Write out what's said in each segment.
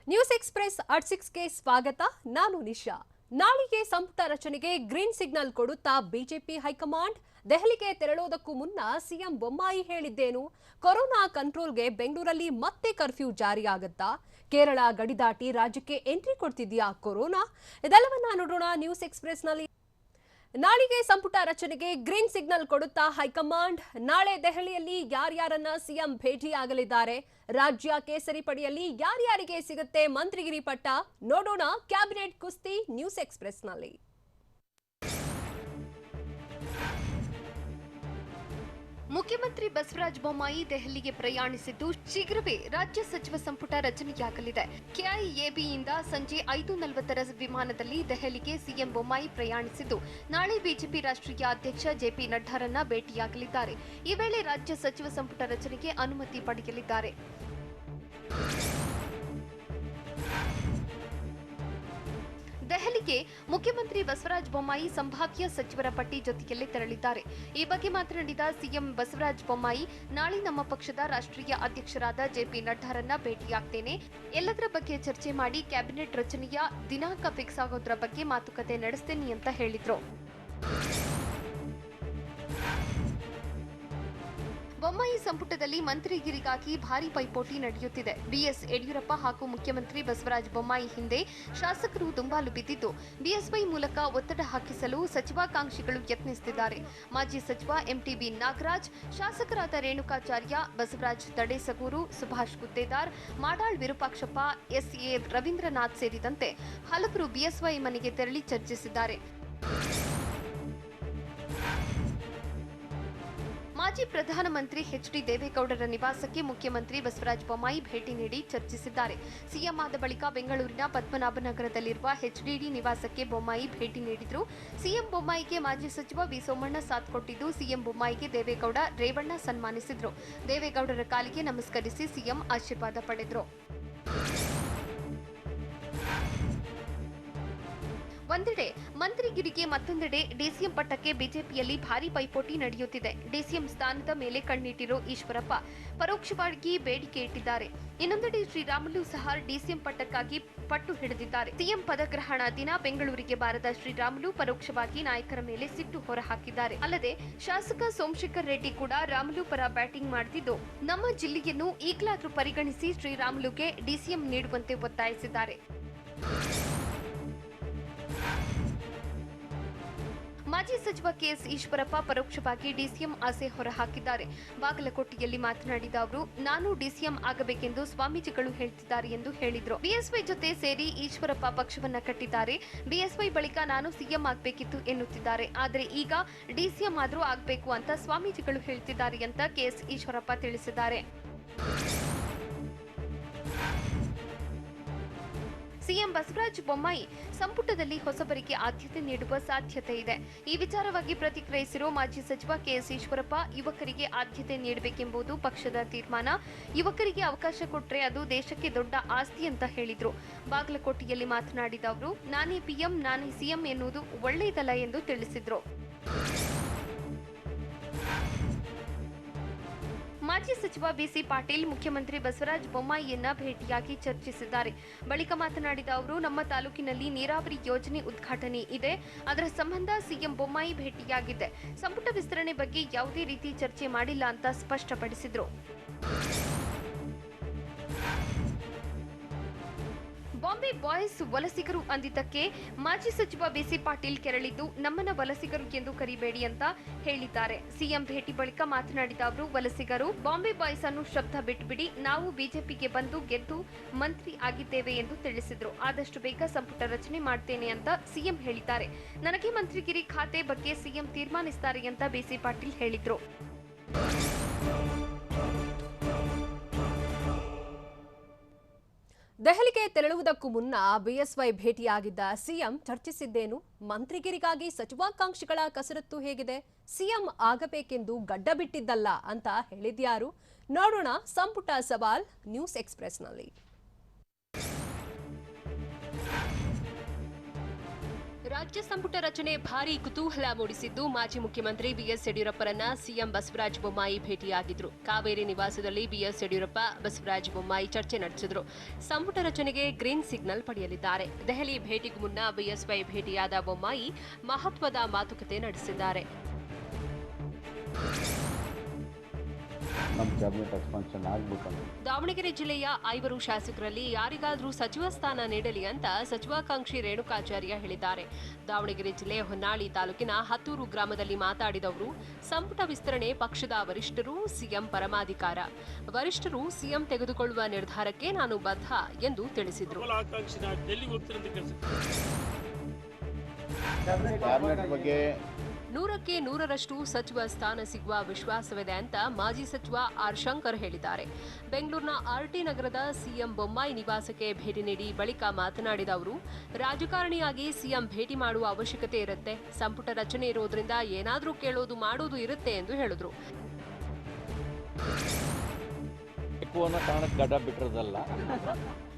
News express at 6ಗೆ ಸ್ವಾಗತ. ನಾನು ನಿಶಾ. ನಾಳೆಗೆ ಸಂಪುಟ ರಚನೆಗೆ ಗ್ರೀನ್ ಸಿಗ್ನಲ್ ಕೊಡುತ್ತಾ ಬಿಜೆಪಿ ಹೈಕಮಾಂಡ್. ದೆಹಲಿಗೆ ತೆರಳೋದಕ್ಕೂ ಮುನ್ನ ಸಿಎಂ ಬೊಮ್ಮಾಯಿ ಹೇಳಿದ್ದೇನು? ಕೊರೋನಾ ಕಂಟ್ರೋಲ್ಗೆ ಬೆಂಗಳೂರಲ್ಲಿ ಮತ್ತೆ ಕರ್ಫ್ಯೂ ಜಾರಿಯಾಗುತ್ತಾ? ಕೇರಳ ಗಡಿ ದಾಟಿ ರಾಜ್ಯಕ್ಕೆ ಎಂಟ್ರಿ ಕೊಡ್ತಿದ್ಯಾ ಕೊರೋನಾ? ಇದೆಲ್ಲವನ್ನ ನೋಡೋಣ ನ್ಯೂಸ್ ಎಕ್ಸ್‌ಪ್ರೆಸ್ನಲ್ಲಿ. ನಾಳೆಗೆ ಸಂಪುಟ ರಚನೆಗೆ ಗ್ರೀನ್ ಸಿಗ್ನಲ್ ಕೊಡುತ್ತಾ ಹೈಕಮಾಂಡ್. ನಾಳೆ ದೆಹಲಿಯಲ್ಲಿ ಯಾರ್ಯಾರನ್ನ ಸಿಎಂ ಭೇಟಿಯಾಗಲಿದ್ದಾರೆ? ರಾಜ್ಯ ಕೇಸರಿ ಪಡೆಯಲ್ಲಿ ಯಾರ್ಯಾರಿಗೆ ಸಿಗುತ್ತೆ ಮಂತ್ರಿಗಿರಿ ಪಟ್ಟ? ನೋಡೋಣ ಕ್ಯಾಬಿನೆಟ್ ಕುಸ್ತಿ ನ್ಯೂಸ್ ಎಕ್ಸ್‌ಪ್ರೆಸ್ನಲ್ಲಿ. ಮುಖ್ಯಮಂತ್ರಿ ಬಸವರಾಜ ಬೊಮ್ಮಾಯಿ ದೆಹಲಿಗೆ ಪ್ರಯಾಣಿಸಿದ್ದು ಶೀಘ್ರವೇ ರಾಜ್ಯ ಸಚಿವ ಸಂಪುಟ ರಚನೆಯಾಗಲಿದೆ. ಕೆಐಎಬಿಯಿಂದ ಸಂಜೆ 5:40 ವಿಮಾನದಲ್ಲಿ ದೆಹಲಿಗೆ ಸಿಎಂ ಬೊಮ್ಮಾಯಿ ಪ್ರಯಾಣಿಸಿದ್ದು ನಾಳೆ ಬಿಜೆಪಿ ರಾಷ್ಟ್ರೀಯ ಅಧ್ಯಕ್ಷ ಜೆಪಿ ನಡ್ಡಾರನ್ನ ಭೇಟಿಯಾಗಲಿದ್ದಾರೆ. ಈ ವೇಳೆ ರಾಜ್ಯ ಸಚಿವ ಸಂಪುಟ ರಚನೆಗೆ ಅನುಮತಿ ಪಡೆಯಲಿದ್ದಾರೆ. ದೆಹಲಿಗೆ ಮುಖ್ಯಮಂತ್ರಿ ಬಸವರಾಜ ಬೊಮ್ಮಾಯಿ ಸಂಭಾವ್ಯ ಸಚಿವರ ಪಟ್ಟಿ ಜೊತೆಯಲ್ಲಿ ತೆರಳಿದ್ದಾರೆ. ಈ ಬಗ್ಗೆ ಮಾತನಾಡಿದ ಸಿಎಂ ಬಸವರಾಜ ಬೊಮ್ಮಾಯಿ, ನಾಳೆ ನಮ್ಮ ಪಕ್ಷದ ರಾಷ್ಟ್ರೀಯ ಅಧ್ಯಕ್ಷರಾದ ಜೆಪಿ ನಡ್ಡಾರನ್ನ ಭೇಟಿಯಾಗ್ತೇನೆ. ಎಲ್ಲದರ ಬಗ್ಗೆ ಚರ್ಚೆ ಮಾಡಿ ಕ್ಯಾಬಿನೆಟ್ ರಚನೆಯ ದಿನಾಂಕ ಫಿಕ್ಸ್ ಆಗೋದ್ರ ಬಗ್ಗೆ ಮಾತುಕತೆ ನಡೆಸ್ತೇನೆ ಅಂತ ಹೇಳಿದ್ರು. ಬೊಮ್ಮಾಯಿ ಸಂಪುಟದಲ್ಲಿ ಮಂತ್ರಿಗಿರಿಗಾಗಿ ಭಾರಿ ಪೈಪೋಟಿ ನಡೆಯುತ್ತಿದೆ. ಬಿಎಸ್ ಯಡಿಯೂರಪ್ಪ ಹಾಗೂ ಮುಖ್ಯಮಂತ್ರಿ ಬಸವರಾಜ ಬೊಮ್ಮಾಯಿ ಹಿಂದೆ ಶಾಸಕರು ದುಂಬಾಲು ಬಿದ್ದಿದ್ದು ಬಿಎಸ್ವೈ ಮೂಲಕ ಒತ್ತಡ ಹಾಕಿಸಲು ಸಚಿವಾಕಾಂಕ್ಷಿಗಳು ಯತ್ನಿಸುತ್ತಿದ್ದಾರೆ. ಮಾಜಿ ಸಚಿವ ಎಂಟಿಬಿ ನಾಗರಾಜ್, ಶಾಸಕರಾದ ರೇಣುಕಾಚಾರ್ಯ, ಬಸವರಾಜ ತಡೇಸಗೂರು, ಸುಭಾಷ್ ಗುತ್ತೇದಾರ್, ಮಾಡಾಳ್ ವಿರೂಪಾಕ್ಷಪ್ಪ, ಎಸ್ಎ ರವೀಂದ್ರನಾಥ್ ಸೇರಿದಂತೆ ಹಲವರು ಬಿಎಸ್ವೈ ಮನೆಗೆ ತೆರಳಿ ಚರ್ಚಿಸಿದ್ದಾರೆ. ಮಾಜಿ ಪ್ರಧಾನಮಂತ್ರಿ ಎಚ್ಡಿ ದೇವೇಗೌಡರ ನಿವಾಸಕ್ಕೆ ಮುಖ್ಯಮಂತ್ರಿ ಬಸವರಾಜ ಬೊಮ್ಮಾಯಿ ಭೇಟಿ ನೀಡಿ ಚರ್ಚಿಸಿದ್ದಾರೆ. ಸಿಎಂ ಆದ ಬಳಿಕ ಬೆಂಗಳೂರಿನ ಪದ್ಮನಾಭನಗರದಲ್ಲಿರುವ ಎಚ್ಡಿಡಿ ನಿವಾಸಕ್ಕೆ ಬೊಮ್ಮಾಯಿ ಭೇಟಿ ನೀಡಿದ್ರು. ಸಿಎಂ ಬೊಮ್ಮಾಯಿಗೆ ಮಾಜಿ ಸಚಿವ ವಿ ಸೋಮಣ್ಣ ಸಾಥ್ ಕೊಟ್ಟಿದ್ದು, ಸಿಎಂ ಬೊಮ್ಮಾಯಿಗೆ ದೇವೇಗೌಡ, ರೇವಣ್ಣ ಸನ್ಮಾನಿಸಿದ್ರು. ದೇವೇಗೌಡರ ಕಾಲಿಗೆ ನಮಸ್ಕರಿಸಿ ಸಿಎಂ ಆಶೀರ್ವಾದ ಪಡೆದರು. ಒಂದೆಡೆ ಮಂತ್ರಿಗಿರಿಗೆ, ಮತ್ತೊಂದೆಡೆ ಡಿಸಿಎಂ ಪಟ್ಟಕ್ಕೆ ಬಿಜೆಪಿಯಲ್ಲಿ ಭಾರಿ ಪೈಪೋಟಿ ನಡೆಯುತ್ತಿದೆ. ಡಿಸಿಎಂ ಸ್ಥಾನದ ಮೇಲೆ ಕಣ್ಣಿಟ್ಟಿರೋ ಈಶ್ವರಪ್ಪ ಪರೋಕ್ಷವಾಗಿ ಬೇಡಿಕೆ ಇಟ್ಟಿದ್ದಾರೆ. ಇನ್ನೊಂದೆಡೆ ಶ್ರೀರಾಮುಲು ಸಹ ಡಿಸಿಎಂ ಪಟ್ಟಕ್ಕಾಗಿ ಪಟ್ಟು ಹಿಡಿದಿದ್ದಾರೆ. ಸಿಎಂ ಪದಗ್ರಹಣ ದಿನ ಬೆಂಗಳೂರಿಗೆ ಬಾರದ ಶ್ರೀರಾಮುಲು ಪರೋಕ್ಷವಾಗಿ ನಾಯಕರ ಮೇಲೆ ಸಿಟ್ಟು ಹೊರಹಾಕಿದ್ದಾರೆ. ಅಲ್ಲದೆ ಶಾಸಕ ಸೋಮಶೇಖರ್ ರೆಡ್ಡಿ ಕೂಡ ರಾಮುಲು ಪರ ಬ್ಯಾಟಿಂಗ್ ಮಾಡುತ್ತಿದ್ದು, ನಮ್ಮ ಜಿಲ್ಲೆಯನ್ನು ಈಗಲಾದರೂ ಪರಿಗಣಿಸಿ ಶ್ರೀರಾಮುಲುಗೆ ಡಿಸಿಎಂ ನೀಡುವಂತೆ ಒತ್ತಾಯಿಸಿದ್ದಾರೆ. ಮಾಜಿ ಸಚಿವ ಕೆಎಸ್ ಈಶ್ವರಪ್ಪ ಪರೋಕ್ಷವಾಗಿ ಡಿಸಿಎಂ ಆಸೆ ಹೊರಹಾಕಿದ್ದಾರೆ. ಬಾಗಲಕೋಟೆಯಲ್ಲಿ ಮಾತನಾಡಿದ ಅವರು, ನಾನು ಡಿಸಿಎಂ ಆಗಬೇಕೆಂದು ಸ್ವಾಮೀಜಿಗಳು ಹೇಳ್ತಿದ್ದಾರೆ ಎಂದು ಹೇಳಿದರು. ಬಿಎಸ್ವೈ ಜೊತೆ ಸೇರಿ ಈಶ್ವರಪ್ಪ ಪಕ್ಷವನ್ನ ಕಟ್ಟಿದ್ದಾರೆ. ಬಿಎಸ್ವೈ ಬಳಿಕ ನಾನು ಸಿಎಂ ಆಗಬೇಕಿತ್ತು ಎನ್ನುತ್ತಿದ್ದಾರೆ. ಆದರೆ ಈಗ ಡಿಸಿಎಂ ಆದ್ರೂ ಆಗಬೇಕು ಅಂತ ಸ್ವಾಮೀಜಿಗಳು ಹೇಳ್ತಿದ್ದಾರೆ ಅಂತ ಕೆಎಸ್ ಈಶ್ವರಪ್ಪ ತಿಳಿಸಿದ್ದಾರೆ. ಸಿಎಂ ಬಸವರಾಜ ಬೊಮ್ಮಾಯಿ ಸಂಪುಟದಲ್ಲಿ ಹೊಸಬರಿಗೆ ಆದ್ಯತೆ ನೀಡುವ ಸಾಧ್ಯತೆ ಇದೆ. ಈ ವಿಚಾರವಾಗಿ ಪ್ರತಿಕ್ರಿಯಿಸಿರುವ ಮಾಜಿ ಸಚಿವ ಕೆಎಸ್ ಈಶ್ವರಪ್ಪ, ಯುವಕರಿಗೆ ಆದ್ಯತೆ ನೀಡಬೇಕೆಂಬುದು ಪಕ್ಷದ ತೀರ್ಮಾನ. ಯುವಕರಿಗೆ ಅವಕಾಶ ಕೊಟ್ಟರೆ ಅದು ದೇಶಕ್ಕೆ ದೊಡ್ಡ ಆಸ್ತಿ ಅಂತ ಹೇಳಿದ್ರು. ಬಾಗಲಕೋಟೆಯಲ್ಲಿ ಮಾತನಾಡಿದ ಅವರು, ನಾನೇ ಪಿಎಂ, ನಾನೇ ಸಿಎಂ ಎನ್ನುವುದು ಒಳ್ಳೆಯದಲ್ಲ ಎಂದು ತಿಳಿಸಿದ್ರು. ಮಾಜಿ ಸಚಿವ ಬಿಸಿ ಪಾಟೀಲ್ ಮುಖ್ಯಮಂತ್ರಿ ಬಸವರಾಜ ಬೊಮ್ಮಾಯಿಯನ್ನ ಭೇಟಿಯಾಗಿ ಚರ್ಚಿಸಿದ್ದಾರೆ. ಬಳಿಕ ಮಾತನಾಡಿದ ಅವರು, ನಮ್ಮ ತಾಲೂಕಿನಲ್ಲಿ ನೀರಾವರಿ ಯೋಜನೆ ಉದ್ಘಾಟನೆ ಇದೆ. ಅದರ ಸಂಬಂಧ ಸಿಎಂ ಬೊಮ್ಮಾಯಿ ಭೇಟಿಯಾಗಿದ್ದೆ. ಸಂಪುಟ ವಿಸ್ತರಣೆ ಬಗ್ಗೆ ಯಾವುದೇ ರೀತಿ ಚರ್ಚೆ ಮಾಡಿಲ್ಲ ಅಂತ ಸ್ಪಷ್ಟಪಡಿಸಿದರು. ಬಾಂಬೆ ಬಾಯ್ಸ್ ವಲಸಿಗರು ಅಂದಿದ್ದಕ್ಕೆ ಮಾಜಿ ಸಚಿವ ಬಿಸಿ ಪಾಟೀಲ್ ಕೆರಳಿದ್ದು, ನಮ್ಮನ್ನ ವಲಸಿಗರು ಎಂದು ಕರಿಬೇಡಿ ಅಂತ ಹೇಳಿದ್ದಾರೆ. ಸಿಎಂ ಭೇಟಿ ಬಳಿಕ ಮಾತನಾಡಿದ ಅವರು, ವಲಸಿಗರು, ಬಾಂಬೆ ಬಾಯ್ಸ್ ಅನ್ನು ಶಬ್ದ ಬಿಟ್ಟುಬಿಡಿ, ನಾವು ಬಿಜೆಪಿಗೆ ಬಂದು ಗೆದ್ದು ಮಂತ್ರಿ ಆಗಿದ್ದೇವೆ ಎಂದು ತಿಳಿಸಿದ್ರು. ಆದಷ್ಟು ಬೇಗ ಸಂಪುಟ ರಚನೆ ಮಾಡ್ತೇನೆ ಅಂತ ಸಿಎಂ ಹೇಳಿದ್ದಾರೆ. ನನಗೆ ಮಂತ್ರಿಗಿರಿ ಖಾತೆ ಬಗ್ಗೆ ಸಿಎಂ ತೀರ್ಮಾನಿಸುತ್ತಾರೆ ಅಂತ ಬಿಸಿ ಪಾಟೀಲ್ ಹೇಳಿದ್ರು. ದೆಹಲಿಗೆ ತೆರಳುವುದಕ್ಕೂ ಮುನ್ನ ಬಿಎಸ್ವೈ ಭೇಟಿಯಾಗಿದ್ದ ಸಿಎಂ ಚರ್ಚಿಸಿದ್ದೇನು? ಮಂತ್ರಿಗಿರಿಗಾಗಿ ಸಚಿವಾಕಾಂಕ್ಷಿಗಳ ಕಸರತ್ತು ಹೇಗಿದೆ? ಸಿಎಂ ಆಗಬೇಕೆಂದು ಗಡ್ಡ ಬಿಟ್ಟಿದ್ದಲ್ಲ ಅಂತ ಹೇಳಿದ್ಯಾರು? ನೋಡೋಣ ಸಂಪುಟ ಸವಾಲ್ ನ್ಯೂಸ್ ಎಕ್ಸ್‌ಪ್ರೆಸ್ನಲ್ಲಿ. ರಾಜ್ಯ ಸಂಪುಟ ರಚನೆ ಭಾರೀ ಕುತೂಹಲ ಮೂಡಿಸಿದ್ದು ಮಾಜಿ ಮುಖ್ಯಮಂತ್ರಿ ಬಿಎಸ್ ಯಡಿಯೂರಪ್ಪರನ್ನ ಸಿಎಂ ಬಸವರಾಜ ಬೊಮ್ಮಾಯಿ ಭೇಟಿಯಾಗಿದ್ರು. ಕಾವೇರಿ ನಿವಾಸದಲ್ಲಿ ಬಿಎಸ್ ಯಡಿಯೂರಪ್ಪ ಬಸವರಾಜ ಬೊಮ್ಮಾಯಿ ಚರ್ಚೆ ನಡೆಸಿದ್ರು. ಸಂಪುಟ ರಚನೆಗೆ ಗ್ರೀನ್ ಸಿಗ್ನಲ್ ಪಡೆಯಲಿದ್ದಾರೆ. ದೆಹಲಿ ಭೇಟಿಗೂ ಮುನ್ನ ಬಿಎಸ್ವೈ ಭೇಟಿಯಾದ ಬೊಮ್ಮಾಯಿ ಮಹತ್ವದ ಮಾತುಕತೆ ನಡೆಸಿದ್ದಾರೆ. ದಾವಣಗೆರೆ ಜಿಲ್ಲೆಯ 5 ಶಾಸಕರಲ್ಲಿ ಯಾರಿಗಾದರೂ ಸಚಿವ ಸ್ಥಾನ ನೀಡಲಿ ಅಂತ ಸಚಿವಾಕಾಂಕ್ಷಿ ರೇಣುಕಾಚಾರ್ಯ ಹೇಳಿದ್ದಾರೆ. ದಾವಣಗೆರೆ ಜಿಲ್ಲೆ ಹೊನ್ನಾಳಿ ತಾಲೂಕಿನ ಹತ್ತೂರು ಗ್ರಾಮದಲ್ಲಿ ಮಾತಾಡಿದವರು, ಸಂಪುಟ ವಿಸ್ತರಣೆ ಪಕ್ಷದ ವರಿಷ್ಠರು, ಸಿಎಂ ಪರಮಾಧಿಕಾರ. ವರಿಷ್ಠರು ಸಿಎಂ ತೆಗೆದುಕೊಳ್ಳುವ ನಿರ್ಧಾರಕ್ಕೆ ನಾನು ಬದ್ಧ ಎಂದು ತಿಳಿಸಿದರು. ನೂರಕ್ಕೆ 100ರಷ್ಟು ಸಚಿವ ಸ್ಥಾನ ಸಿಗುವ ವಿಶ್ವಾಸವಿದೆ ಅಂತ ಮಾಜಿ ಸಚಿವ ಆರ್ ಶಂಕರ್ ಹೇಳಿದ್ದಾರೆ. ಬೆಂಗಳೂರಿನ ಆರ್ಟಿ ನಗರದ ಸಿಎಂ ಬೊಮ್ಮಾಯಿ ನಿವಾಸಕ್ಕೆ ಭೇಟಿ ನೀಡಿ ಬಳಿಕ ಮಾತನಾಡಿದ ಅವರು, ರಾಜಕಾರಣಿಯಾಗಿ ಸಿಎಂ ಭೇಟಿ ಮಾಡುವ ಅವಶ್ಯಕತೆ ಇರುತ್ತೆ. ಸಂಪುಟ ರಚನೆ ಇರೋದ್ರಿಂದ ಏನಾದರೂ ಕೇಳೋದು ಮಾಡೋದು ಇರುತ್ತೆ ಎಂದು ಹೇಳಿದ್ರು.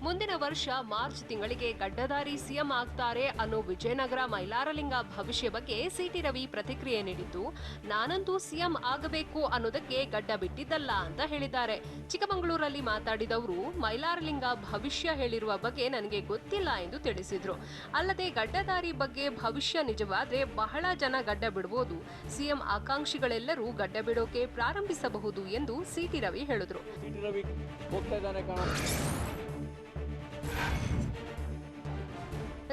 ಮುಂದಿನ ವರ್ಷ ಮಾರ್ಚ್ ತಿಂಗಳಿಗೆ ಗಡ್ಡಧಾರಿ ಸಿಎಂ ಆಗ್ತಾರೆ ಅನ್ನೋ ವಿಜಯನಗರ ಮೈಲಾರಲಿಂಗ ಭವಿಷ್ಯ ಬಗ್ಗೆ ಸಿಟಿ ರವಿ ಪ್ರತಿಕ್ರಿಯೆ ನೀಡಿದ್ದು, ನಾನಂತೂ ಸಿಎಂ ಆಗಬೇಕು ಅನ್ನೋದಕ್ಕೆ ಗಡ್ಡ ಬಿಟ್ಟಿದ್ದಲ್ಲ ಅಂತ ಹೇಳಿದ್ದಾರೆ. ಚಿಕ್ಕಮಗಳೂರಲ್ಲಿ ಮಾತಾಡಿದವರು, ಮೈಲಾರಲಿಂಗ ಭವಿಷ್ಯ ಹೇಳಿರುವ ಬಗ್ಗೆ ನನಗೆ ಗೊತ್ತಿಲ್ಲ ಎಂದು ತಿಳಿಸಿದ್ರು. ಅಲ್ಲದೆ ಗಡ್ಡಧಾರಿ ಬಗ್ಗೆ ಭವಿಷ್ಯ ನಿಜವಾದ್ರೆ ಬಹಳ ಜನ ಗಡ್ಡ ಬಿಡಬಹುದು. ಸಿಎಂ ಆಕಾಂಕ್ಷಿಗಳೆಲ್ಲರೂ ಗಡ್ಡ ಬಿಡೋಕೆ ಪ್ರಾರಂಭಿಸಬಹುದು ಎಂದು ಸಿಟಿ ರವಿ ಹೇಳಿದ್ರು.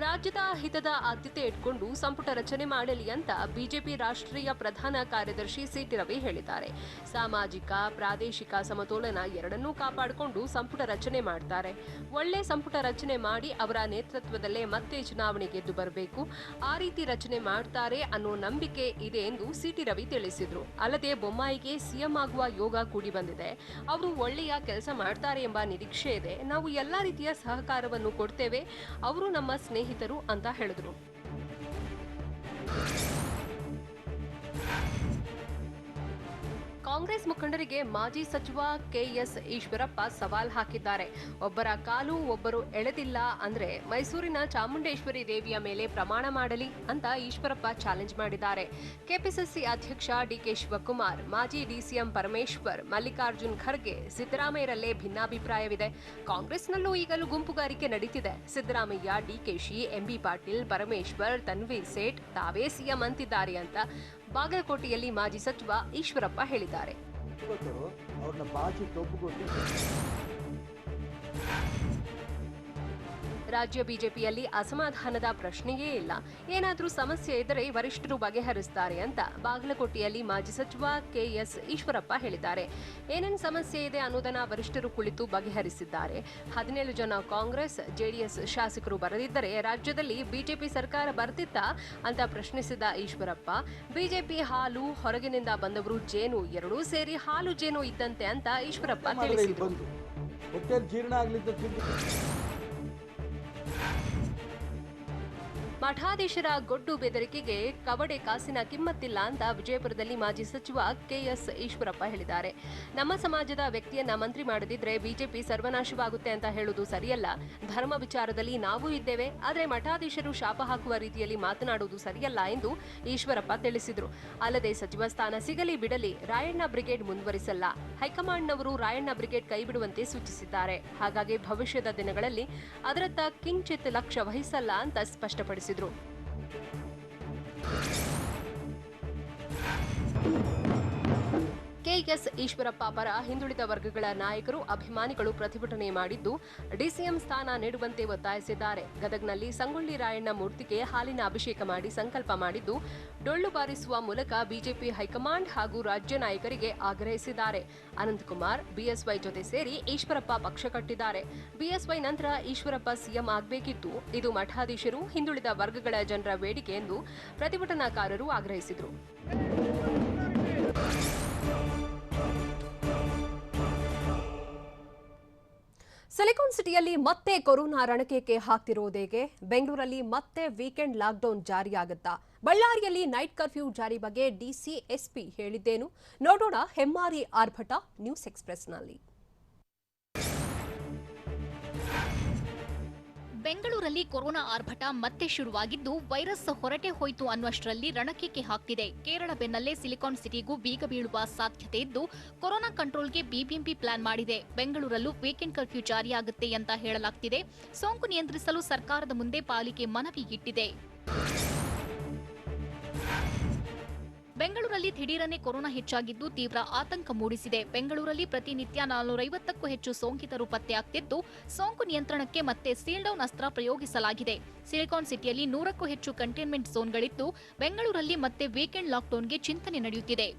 ರಾಜ್ಯದ ಹಿತದ ಆದ್ಯತೆ ಇಟ್ಕೊಂಡು ಸಂಪುಟ ರಚನೆ ಮಾಡಲಿ ಅಂತ ಬಿಜೆಪಿ ರಾಷ್ಟ್ರೀಯ ಪ್ರಧಾನ ಕಾರ್ಯದರ್ಶಿ ಸಿಟಿ ರವಿ ಹೇಳಿದ್ದಾರೆ. ಸಾಮಾಜಿಕ ಪ್ರಾದೇಶಿಕ ಸಮತೋಲನ ಎರಡನ್ನೂ ಕಾಪಾಡಿಕೊಂಡು ಸಂಪುಟ ರಚನೆ ಮಾಡ್ತಾರೆ. ಒಳ್ಳೆ ಸಂಪುಟ ರಚನೆ ಮಾಡಿ ಅವರ ನೇತೃತ್ವದಲ್ಲೇ ಮತ್ತೆ ಚುನಾವಣೆ ಗೆದ್ದು ಬರಬೇಕು. ಆ ರೀತಿ ರಚನೆ ಮಾಡ್ತಾರೆ ಅನ್ನೋ ನಂಬಿಕೆ ಇದೆ ಎಂದು ಸಿಟಿ ರವಿ ತಿಳಿಸಿದ್ರು. ಅಲ್ಲದೆ ಬೊಮ್ಮಾಯಿಗೆ ಸಿಎಂ ಆಗುವ ಯೋಗ ಕೂಡಿ ಬಂದಿದೆ. ಅವರು ಒಳ್ಳೆಯ ಕೆಲಸ ಮಾಡ್ತಾರೆ ಎಂಬ ನಿರೀಕ್ಷೆ ಇದೆ. ನಾವು ಎಲ್ಲಾ ರೀತಿಯ ಸಹಕಾರವನ್ನು ಕೊಡ್ತೇವೆ. ಅವರು ನಮ್ಮ ಸ್ನೇಹಿತರು ಅಂತ ಹೇಳಿದ್ರು. ಕಾಂಗ್ರೆಸ್ ಮುಖಂಡರಿಗೆ ಮಾಜಿ ಸಚಿವ ಕೆಎಸ್ ಈಶ್ವರಪ್ಪ ಸವಾಲ್ ಹಾಕಿದ್ದಾರೆ. ಒಬ್ಬರ ಕಾಲು ಒಬ್ಬರು ಎಳೆದಿಲ್ಲ ಅಂದ್ರೆ ಮೈಸೂರಿನ ಚಾಮುಂಡೇಶ್ವರಿ ದೇವಿಯ ಮೇಲೆ ಪ್ರಮಾಣ ಮಾಡಲಿ ಅಂತ ಈಶ್ವರಪ್ಪ ಚಾಲೆಂಜ್ ಮಾಡಿದ್ದಾರೆ. ಕೆಪಿಸಿಸಿ ಅಧ್ಯಕ್ಷ ಡಿಕೆ ಶಿವಕುಮಾರ್, ಮಾಜಿ ಡಿಸಿಎಂ ಪರಮೇಶ್ವರ್, ಮಲ್ಲಿಕಾರ್ಜುನ್ ಖರ್ಗೆ, ಸಿದ್ದರಾಮಯ್ಯರಲ್ಲೇ ಭಿನ್ನಾಭಿಪ್ರಾಯವಿದೆ. ಕಾಂಗ್ರೆಸ್ನಲ್ಲೂ ಈಗಲೂ ಗುಂಪುಗಾರಿಕೆ ನಡೀತಿದೆ. ಸಿದ್ದರಾಮಯ್ಯ, ಡಿಕೆಶಿ, ಎಂಬಿ ಪಾಟೀಲ್, ಪರಮೇಶ್ವರ್, ತನ್ವೀರ್ ಸೇಠ್ ತಾವೇ ಸಿಎಂ ಅಂತಿದ್ದಾರೆ ಅಂತ ಬಾಗಲಕೋಟೆಯಲ್ಲಿ ಮಾಜಿ ಸಚಿವ ಈಶ್ವರಪ್ಪ ಹೇಳಿದ್ದಾರೆ. ರಾಜ್ಯ ಬಿಜೆಪಿಯಲ್ಲಿ ಅಸಮಾಧಾನದ ಪ್ರಶ್ನೆಯೇ ಇಲ್ಲ. ಏನಾದರೂ ಸಮಸ್ಯೆ ಇದ್ದರೆ ವರಿಷ್ಠರು ಬಗೆಹರಿಸುತ್ತಾರೆ ಅಂತ ಬಾಗಲಕೋಟೆಯಲ್ಲಿ ಮಾಜಿ ಸಚಿವ ಕೆಎಸ್ ಈಶ್ವರಪ್ಪ ಹೇಳಿದ್ದಾರೆ. ಏನೇನು ಸಮಸ್ಯೆ ಇದೆ ಅನ್ನೋದನ್ನ ವರಿಷ್ಠರು ಕುಳಿತು ಬಗೆಹರಿಸಿದ್ದಾರೆ. 17 ಜನ ಕಾಂಗ್ರೆಸ್ ಜೆಡಿಎಸ್ ಶಾಸಕರು ಬರದಿದ್ದರೆ ರಾಜ್ಯದಲ್ಲಿ ಬಿಜೆಪಿ ಸರ್ಕಾರ ಬರ್ತಿತ್ತಾ ಅಂತ ಪ್ರಶ್ನಿಸಿದ ಈಶ್ವರಪ್ಪ, ಬಿಜೆಪಿ ಹಾಲು, ಹೊರಗಿನಿಂದ ಬಂದವರು ಜೇನು, ಎರಡೂ ಸೇರಿ ಹಾಲು ಜೇನು ಇದ್ದಂತೆ ಅಂತ ಈಶ್ವರಪ್ಪ ತಿಳಿಸಿದರು. ಮಠಾಧೀಶರ ಗೊಡ್ಡು ಬೆದರಿಕೆಗೆ ಕವಡೆ ಕಾಸಿನ ಕಿಮ್ಮತ್ತಿಲ್ಲ ಅಂತ ವಿಜಯಪುರದಲ್ಲಿ ಮಾಜಿ ಸಚಿವ ಕೆಎಸ್ ಈಶ್ವರಪ್ಪ ಹೇಳಿದ್ದಾರೆ. ನಮ್ಮ ಸಮಾಜದ ವ್ಯಕ್ತಿಯನ್ನ ಮಂತ್ರಿ ಮಾಡದಿದ್ರೆ ಬಿಜೆಪಿ ಸರ್ವನಾಶವಾಗುತ್ತೆ ಅಂತ ಹೇಳುವುದು ಸರಿಯಲ್ಲ. ಧರ್ಮ ವಿಚಾರದಲ್ಲಿ ನಾವು ಇದ್ದೇವೆ, ಆದರೆ ಮಠಾಧೀಶರು ಶಾಪ ಹಾಕುವ ರೀತಿಯಲ್ಲಿ ಮಾತನಾಡುವುದು ಸರಿಯಲ್ಲ ಎಂದು ಈಶ್ವರಪ್ಪ ತಿಳಿಸಿದರು. ಅಲ್ಲದೆ ಸಚಿವ ಸ್ಥಾನ ಸಿಗಲಿ ಬಿಡಲಿ, ರಾಯಣ್ಣ ಬ್ರಿಗೇಡ್ ಮುಂದುವರಿಸಲ್ಲ. ಹೈಕಮಾಂಡ್ನವರು ರಾಯಣ್ಣ ಬ್ರಿಗೇಡ್ ಕೈಬಿಡುವಂತೆ ಸೂಚಿಸಿದ್ದಾರೆ. ಹಾಗಾಗಿ ಭವಿಷ್ಯದ ದಿನಗಳಲ್ಲಿ ಅದರತ್ತ ಕಿಂಚಿತ್ ಲಕ್ಷ್ಯ ವಹಿಸಲ್ಲ ಅಂತ ಸ್ಪಷ್ಟಪಡಿಸಿದರು. ಕೆಎಸ್ ಈಶ್ವರಪ್ಪ ಪರ ಹಿಂದುಳಿದ ವರ್ಗಗಳ ನಾಯಕರು, ಅಭಿಮಾನಿಗಳು ಪ್ರತಿಭಟನೆ ಮಾಡಿದ್ದು ಡಿಸಿಎಂ ಸ್ಥಾನ ನೀಡುವಂತೆ ಒತ್ತಾಯಿಸಿದ್ದಾರೆ. ಗದಗ್ನಲ್ಲಿ ಸಂಗೊಳ್ಳಿ ರಾಯಣ್ಣ ಮೂರ್ತಿಗೆ ಹಾಲಿನ ಅಭಿಷೇಕ ಮಾಡಿ ಸಂಕಲ್ಪ ಮಾಡಿದ್ದು ಡೊಳ್ಳು ಬಾರಿಸುವ ಮೂಲಕ ಬಿಜೆಪಿ ಹೈಕಮಾಂಡ್ ಹಾಗೂ ರಾಜ್ಯ ನಾಯಕರಿಗೆ ಆಗ್ರಹಿಸಿದ್ದಾರೆ. ಅನಂತಕುಮಾರ್, ಬಿಎಸ್ವೈ ಜೊತೆ ಸೇರಿ ಈಶ್ವರಪ್ಪ ಪಕ್ಷ ಕಟ್ಟಿದ್ದಾರೆ. ಬಿಎಸ್ವೈ ನಂತರ ಈಶ್ವರಪ್ಪ ಸಿಎಂ ಆಗಬೇಕಿತ್ತು. ಇದು ಮಠಾಧೀಶರು, ಹಿಂದುಳಿದ ವರ್ಗಗಳ ಜನರ ಬೇಡಿಕೆ ಎಂದು ಪ್ರತಿಭಟನಾಕಾರರು ಆಗ್ರಹಿಸಿದರು. ಸಿಲಿಕಾನ್ ಸಿಟಿಯಲ್ಲಿ ಮತ್ತೆ ಕೊರೋನಾ ರಣಕೇಕೆ ಹಾಕ್ತಿರೋದೇಗೆ? ಬೆಂಗಳೂರಲ್ಲಿ ಮತ್ತೆ ವೀಕೆಂಡ್ ಲಾಕ್ಡೌನ್ ಜಾರಿಯಾಗುತ್ತಾ? ಬಳ್ಳಾರಿಯಲ್ಲಿ ನೈಟ್ ಕರ್ಫ್ಯೂ ಜಾರಿ ಬಗ್ಗೆ ಡಿಸಿ ಎಸ್ಪಿ ಹೇಳಿದ್ದೇನು? ನೋಡೋಣ ಹೆಮ್ಮಾರಿ ಆರ್ಭಟ ನ್ಯೂಸ್ ಎಕ್ಸ್‌ಪ್ರೆಸ್‌ನಲ್ಲಿ. ಬೆಂಗಳೂರಲ್ಲಿ ಕೊರೋನಾ ಆರ್ಭಟ ಮತ್ತೆ ಶುರುವಾಗಿದ್ದು ವೈರಸ್ ಹೊರಟೆ ಹೋಯಿತು ಅನ್ನುವಷ್ಟರಲ್ಲಿ ರಣಕೇಕೆ ಹಾಕ್ತಿದೆ. ಕೇರಳ ಬೆನ್ನಲ್ಲೇ ಸಿಲಿಕಾನ್ ಸಿಟಿಗೂ ಬೀಗ ಬೀಳುವ ಸಾಧ್ಯತೆ ಇದ್ದು ಕೊರೋನಾ ಕಂಟ್ರೋಲ್ಗೆ ಬಿಬಿಎಂಪಿ ಪ್ಲಾನ್ ಮಾಡಿದೆ. ಬೆಂಗಳೂರಲ್ಲೂ ವೀಕೆಂಡ್ ಕರ್ಫ್ಯೂ ಜಾರಿಯಾಗುತ್ತೆ ಅಂತ ಹೇಳಲಾಗ್ತಿದೆ. ಸೋಂಕು ನಿಯಂತ್ರಿಸಲು ಸರ್ಕಾರದ ಮುಂದೆ ಪಾಲಿಕೆ ಮನವಿ ಇಟ್ಟಿದೆ. ಬೆಂಗಳೂರಲ್ಲಿ ದಿಢೀರನೆ ಕೊರೋನಾ ಹೆಚ್ಚಾಗಿದ್ದು ತೀವ್ರ ಆತಂಕ ಮೂಡಿಸಿದೆ. ಬೆಂಗಳೂರಲ್ಲಿ ಪ್ರತಿನಿತ್ಯ 450ಕ್ಕೂ ಹೆಚ್ಚು ಸೋಂಕಿತರು ಪತ್ತೆಯಾಗ್ತಿದ್ದು ಸೋಂಕು ನಿಯಂತ್ರಣಕ್ಕೆ ಮತ್ತೆ ಸೀಲ್ಡೌನ್ ಅಸ್ತ್ರ ಪ್ರಯೋಗಿಸಲಾಗಿದೆ. ಸಿಲಿಕಾನ್ ಸಿಟಿಯಲ್ಲಿ 100ಕ್ಕೂ ಹೆಚ್ಚು ಕಂಟೈನ್ಮೆಂಟ್ ಝೋನ್ಗಳಿದ್ದು ಬೆಂಗಳೂರಲ್ಲಿ ಮತ್ತೆ ವೀಕೆಂಡ್ ಲಾಕ್ಡೌನ್ಗೆ ಚಿಂತನೆ ನಡೆಯುತ್ತಿದೆ.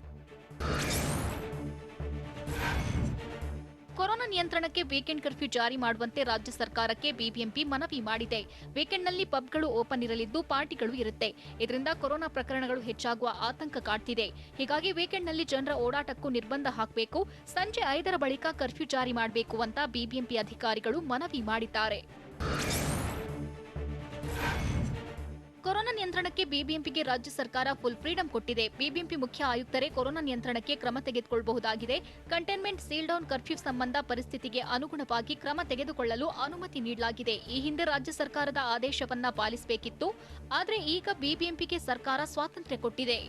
ಕೊರೋನಾ ನಿಯಂತ್ರಣಕ್ಕೆ ವೀಕೆಂಡ್ ಕರ್ಫ್ಯೂ ಜಾರಿ ಮಾಡುವಂತೆ ರಾಜ್ಯ ಸರ್ಕಾರಕ್ಕೆ ಬಿಬಿಎಂಪಿ ಮನವಿ ಮಾಡಿದೆ. ವೀಕೆಂಡ್ನಲ್ಲಿ ಪಬ್ಗಳು ಓಪನ್ ಇರಲಿದ್ದು ಪಾರ್ಟಿಗಳು ಇರುತ್ತೆ. ಇದರಿಂದ ಕೊರೋನಾ ಪ್ರಕರಣಗಳು ಹೆಚ್ಚಾಗುವ ಆತಂಕ ಕಾಡ್ತಿದೆ. ಹೀಗಾಗಿ ವೀಕೆಂಡ್ನಲ್ಲಿ ಜನರ ಓಡಾಟಕ್ಕೂ ನಿರ್ಬಂಧ ಹಾಕಬೇಕು, ಸಂಜೆ 5ರ ಬಳಿಕ ಕರ್ಫ್ಯೂ ಜಾರಿ ಮಾಡಬೇಕು ಅಂತ ಬಿಬಿಎಂಪಿ ಅಧಿಕಾರಿಗಳು ಮನವಿ ಮಾಡಿದ್ದಾರೆ. ಕೊರೋನಾ ನಿಯಂತ್ರಣಕ್ಕೆ ಬಿಬಿಎಂಪಿಗೆ ರಾಜ್ಯ ಸರ್ಕಾರ ಫುಲ್ ಫ್ರೀಡಂ ಕೊಟ್ಟಿದೆ. ಬಿಬಿಎಂಪಿ ಮುಖ್ಯ ಆಯುಕ್ತರೇ ಕೊರೋನಾ ನಿಯಂತ್ರಣಕ್ಕೆ ಕ್ರಮ ತೆಗೆದುಕೊಳ್ಳಬಹುದಾಗಿದೆ. ಕಂಟೈನ್ಮೆಂಟ್ ಸೀಲ್ಡೌನ್ ಕರ್ಫ್ಯೂ ಸಂಬಂಧ ಪರಿಸ್ಥಿತಿಗೆ ಅನುಗುಣವಾಗಿ ಕ್ರಮ ತೆಗೆದುಕೊಳ್ಳಲು ಅನುಮತಿ ನೀಡಲಾಗಿದೆ. ಈ ಹಿಂದೆ ರಾಜ್ಯ ಸರ್ಕಾರದ ಆದೇಶವನ್ನ ಪಾಲಿಸಬೇಕಿತ್ತು. ಆದರೆ ಈಗ ಬಿಬಿಎಂಪಿಗೆ ಸರ್ಕಾರ ಸ್ವಾತಂತ್ರ್ಯ ಕೊಟ್ಟಿದೆ.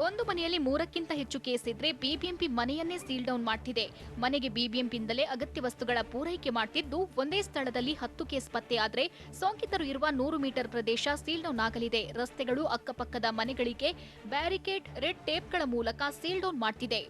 ಒಂದು ಮನೆಯಲ್ಲಿ 3ಕ್ಕಿಂತ ಹೆಚ್ಚು ಕೇಸ್ ಇದ್ರೆ ಬಿಬಿಎಂಪಿ ಮನೆಯನ್ನೇ ಸೀಲ್ ಡೌನ್ ಮಾಡ್ತಿದೆ. ಮನೆಗೆ ಬಿಬಿಎಂಪಿಯಿಂದಲೇ ಅಗತ್ಯ ವಸ್ತುಗಳ ಪೂರೈಕೆ ಮಾಡ್ತಿದ್ದು ಒಂದೇ ಸ್ಥಳದಲ್ಲಿ 10 ಕೇಸ್ ಪತ್ತೆಯಾದ್ರೆ ಸೋಂಕಿತರು ಇರುವ 100 ಮೀಟರ್ ಪ್ರದೇಶ ಸೀಲ್ ಡೌನ್ ಆಗಲಿದೆ. ರಸ್ತೆಗಳು, ಅಕ್ಕಪಕ್ಕದ ಮನೆಗಳಿಗೆ ಬ್ಯಾರಿಕೇಡ್, ರೆಡ್ ಟೇಪ್ಗಳ ಮೂಲಕ ಸೀಲ್ ಡೌನ್ ಮಾಡ್ತಿದೆ.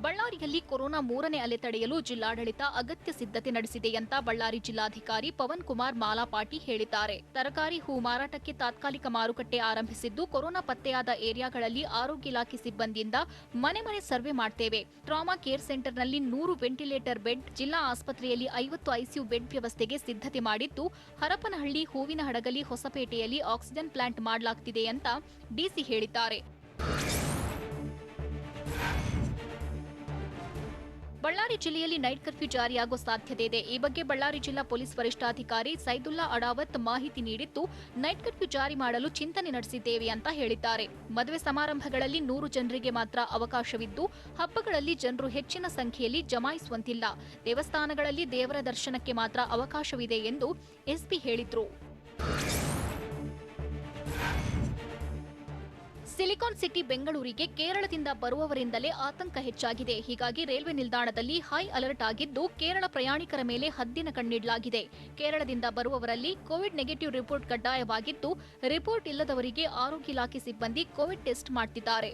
ಬಳ್ಳಾರಿಯಲ್ಲಿ ಕೊರೋನಾ 3ನೇ ಅಲೆ ತಡೆಯಲು ಜಿಲ್ಲಾಡಳಿತ ಅಗತ್ಯ ಸಿದ್ಧತೆ ನಡೆಸಿದೆ ಅಂತ ಬಳ್ಳಾರಿ ಜಿಲ್ಲಾಧಿಕಾರಿ ಪವನ್ ಕುಮಾರ್ ಮಾಲಾಪಾಟಿ ಹೇಳಿದ್ದಾರೆ. ತರಕಾರಿ, ಹೂ ಮಾರಾಟಕ್ಕೆ ತಾತ್ಕಾಲಿಕ ಮಾರುಕಟ್ಟೆ ಆರಂಭಿಸಿದ್ದು ಕೊರೋನಾ ಪತ್ತೆಯಾದ ಏರಿಯಾಗಳಲ್ಲಿ ಆರೋಗ್ಯ ಇಲಾಖೆ ಸಿಬ್ಬಂದಿಯಿಂದ ಮನೆ ಮನೆ ಸರ್ವೆ ಮಾಡ್ತೇವೆ. ಟ್ರಾಮಾ ಕೇರ್ ಸೆಂಟರ್ನಲ್ಲಿ 100 ವೆಂಟಿಲೇಟರ್ ಬೆಡ್, ಜಿಲ್ಲಾ ಆಸ್ಪತ್ರೆಯಲ್ಲಿ 50 ಐಸಿಯು ಬೆಡ್ ವ್ಯವಸ್ಥೆಗೆ ಸಿದ್ಧತೆ ಮಾಡಿದ್ದು ಹರಪನಹಳ್ಳಿ, ಹೂವಿನಹಡಗಲಿ, ಹೊಸಪೇಟೆಯಲ್ಲಿ ಆಕ್ಸಿಜನ್ ಪ್ಲಾಂಟ್ ಮಾಡಲಾಗ್ತಿದೆ ಅಂತ ಡಿಸಿ ಹೇಳಿದ್ದಾರೆ. ಬಳ್ಳಾರಿ ಜಿಲ್ಲೆಯಲ್ಲಿ ನೈಟ್ ಕರ್ಫ್ಯೂ ಜಾರಿಯಾಗುವ ಸಾಧ್ಯತೆ ಇದೆ. ಈ ಬಗ್ಗೆ ಬಳ್ಳಾರಿ ಜಿಲ್ಲಾ ಪೊಲೀಸ್ ವರಿಷ್ಠಾಧಿಕಾರಿ ಸೈದುಲ್ಲಾ ಅಡಾವತ್ ಮಾಹಿತಿ ನೀಡಿದ್ದು ನೈಟ್ ಕರ್ಫ್ಯೂ ಜಾರಿ ಮಾಡಲು ಚಿಂತನೆ ನಡೆಸಿದ್ದೇವೆ ಅಂತ ಹೇಳಿದ್ದಾರೆ. ಮದುವೆ ಸಮಾರಂಭಗಳಲ್ಲಿ 100 ಜನರಿಗೆ ಮಾತ್ರ ಅವಕಾಶವಿದ್ದು ಹಬ್ಬಗಳಲ್ಲಿ ಜನರು ಹೆಚ್ಚಿನ ಸಂಖ್ಯೆಯಲ್ಲಿ ಜಮಾಯಿಸುವಂತಿಲ್ಲ. ದೇವಸ್ಥಾನಗಳಲ್ಲಿ ದೇವರ ದರ್ಶನಕ್ಕೆ ಮಾತ್ರ ಅವಕಾಶವಿದೆ ಎಂದು ಎಸ್ಪಿ ಹೇಳಿದ್ರು. ಸಿಲಿಕಾನ್ ಸಿಟಿ ಬೆಂಗಳೂರಿಗೆ ಕೇರಳದಿಂದ ಬರುವವರಿಂದಲೇ ಆತಂಕ ಹೆಚ್ಚಾಗಿದೆ. ಹೀಗಾಗಿ ರೈಲ್ವೆ ನಿಲ್ದಾಣದಲ್ಲಿ ಹೈ ಅಲರ್ಟ್ ಆಗಿದ್ದು ಕೇರಳ ಪ್ರಯಾಣಿಕರ ಮೇಲೆ ಹದ್ದಿನ ಕಣ್ಣಿಡಲಾಗಿದೆ. ಕೇರಳದಿಂದ ಬರುವವರಲ್ಲಿ ಕೋವಿಡ್ ನೆಗೆಟಿವ್ ರಿಪೋರ್ಟ್ ಕಡ್ಡಾಯವಾಗಿದ್ದು ರಿಪೋರ್ಟ್ ಇಲ್ಲದವರಿಗೆ ಆರೋಗ್ಯ ಇಲಾಖೆ ಸಿಬ್ಬಂದಿ ಕೋವಿಡ್ ಟೆಸ್ಟ್ ಮಾಡುತ್ತಿದ್ದಾರೆ.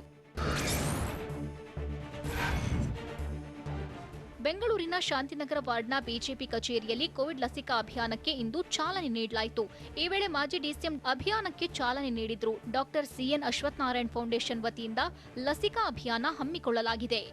ಬೆಂಗಳೂರಿನ ಶಾಂತಿನಗರ ವಾರ್ಡ್ನ ಬಿಜೆಪಿ ಕಚೇರಿಯಲ್ಲಿ ಕೋವಿಡ್ ಲಸಿಕಾ ಅಭಿಯಾನಕ್ಕೆ ಇಂದು ಚಾಲನೆ ನೀಡಲಾಯಿತು. ಈ ವೇಳೆ ಮಾಜಿ ಡಿಸಿಎಂ ಅಭಿಯಾನಕ್ಕೆ ಚಾಲನೆ ನೀಡಿದ್ರು. ಡಾಕ್ಟರ್ ಸಿಎನ್ ಅಶ್ವತ್ಥನಾರಾಯಣ್ ಫೌಂಡೇಶನ್ ವತಿಯಿಂದ ಲಸಿಕಾ ಅಭಿಯಾನ ಹಮ್ಮಿಕೊಳ್ಳಲಾಗಿದೆ.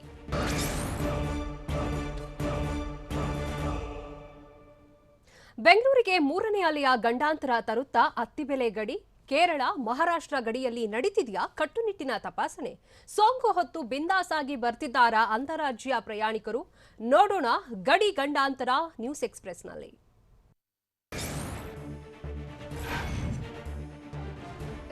ಬೆಂಗಳೂರಿಗೆ 3ನೇ ಅಲೆಯ ಗಂಡಾಂತರ ತರುತ್ತಾ ಅತ್ತಿಬೆಲೆ ಗಡಿ, ಕೇರಳ, ಮಹಾರಾಷ್ಟ್ರ ಗಡಿಯಲ್ಲಿ ನಡೀತಿದೆಯಾ ಕಟ್ಟುನಿಟ್ಟಿನ ತಪಾಸಣೆ? ಸೋಂಕು ಹೊತ್ತು ಬಿಂದಾಸಾಗಿ ಬರ್ತಿದ್ದಾರಾ ಅಂತಾರಾಜ್ಯ ಪ್ರಯಾಣಿಕರು? ನೋಡೋಣ ಗಡಿ ಗಂಡಾಂತರ ನ್ಯೂಸ್ ಎಕ್ಸ್‌ಪ್ರೆಸ್‌ನಲ್ಲಿ.